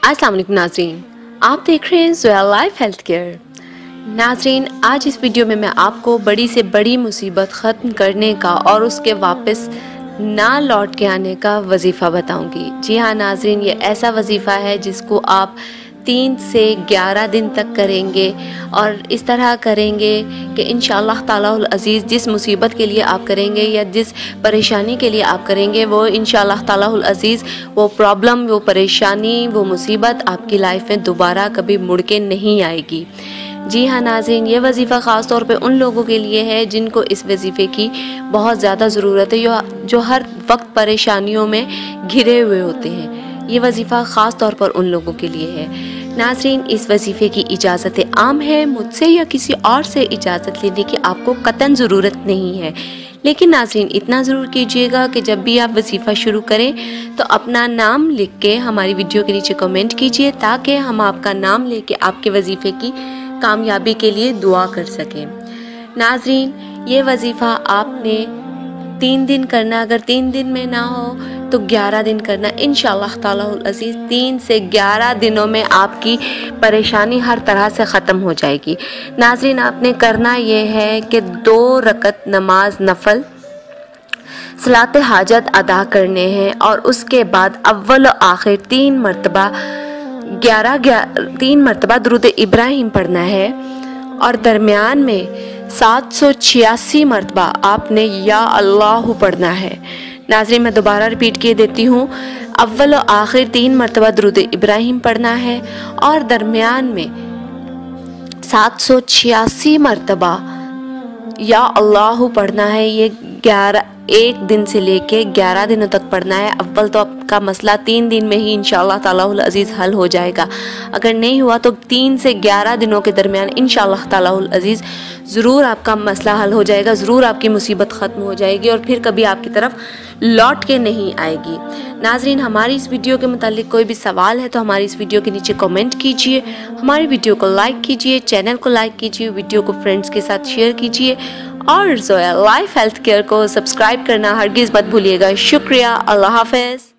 अस्सलाम वालेकुम नाज़रीन, आप देख रहे हैं ज़ोया लाइफ हेल्थ केयर। नाज़रीन, आज इस वीडियो में मैं आपको बड़ी से बड़ी मुसीबत ख़त्म करने का और उसके वापस ना लौट के आने का वजीफ़ा बताऊंगी। जी हाँ नाज़रीन, ये ऐसा वजीफ़ा है जिसको आप 3 से 11 दिन तक करेंगे और इस तरह करेंगे कि इंशाअल्लाह तालाहुल अज़ीज़ जिस मुसीबत के लिए आप करेंगे या जिस परेशानी के लिए आप करेंगे वो इंशाअल्लाह तालाहुल अज़ीज़ वो प्रॉब्लम, वो परेशानी, वो मुसीबत आपकी लाइफ में दोबारा कभी मुड़ के नहीं आएगी। जी हाँ नाज़रीन, ये वजीफ़ा ख़ास तौर पे उन लोगों के लिए है जिनको इस वजीफ़े की बहुत ज़्यादा ज़रूरत है, जो हर वक्त परेशानियों में घिरे हुए होते हैं। ये वजीफ़ा ख़ास तौर पर उन लोगों के लिए है। नाज़रीन, इस वजीफ़े की इजाज़त आम है, मुझसे या किसी और से इजाज़त लेने की आपको कतन ज़रूरत नहीं है। लेकिन नाज़रीन, इतना ज़रूर कीजिएगा कि जब भी आप वजीफ़ा शुरू करें तो अपना नाम लिख के हमारी वीडियो के नीचे कमेंट कीजिए, ताकि हम आपका नाम लेके आपके वजीफ़े की कामयाबी के लिए दुआ कर सकें। नाज़रीन, ये वजीफ़ा आपने 3 दिन करना, अगर 3 दिन में ना हो तो 11 दिन करना। इंशाअल्लाह तालाहुल अज़ीज़ 3 से 11 दिनों में आपकी परेशानी हर तरह से ख़त्म हो जाएगी। नाज़रीन, आपने करना ये है कि 2 रकत नमाज नफल सलात हाजत अदा करने हैं और उसके बाद अव्वल और आखिर 3 मरतबा दुरूद इब्राहिम पढ़ना है और दरमियान में 786 मरतबा आपने या अल्लाह पढ़ना है। नाज़रीन, मैं दोबारा रिपीट किए देती हूँ, अव्वल और आखिर 3 मरतबा दुरूद इब्राहिम पढ़ना है और दरमियान में 786 मरतबा या अल्लाह पढ़ना है। ये 1 दिन से लेके 11 दिनों तक पढ़ना है। अव्वल तो आपका मसला 3 दिन में ही इंशाअल्लाह तालाहुल अज़ीज़ हल हो जाएगा। अगर नहीं हुआ तो 3 से 11 दिनों के दरमियान इंशाअल्लाह तालाहुल अज़ीज़ ज़रूर आपका मसला हल हो जाएगा, ज़रूर आपकी मुसीबत ख़त्म हो जाएगी और फिर कभी आपकी तरफ लौट के नहीं आएगी। नाज़रीन, हमारी इस वीडियो के मुतालिक कोई भी सवाल है तो हमारी इस वीडियो के नीचे कमेंट कीजिए, हमारी वीडियो को लाइक कीजिए, चैनल को लाइक कीजिए, वीडियो को फ्रेंड्स के साथ शेयर कीजिए और ज़ोया लाइफ हेल्थ केयर को सब्सक्राइब करना हरगिज़ मत भूलिएगा। शुक्रिया, अल्लाह हाफ़िज़।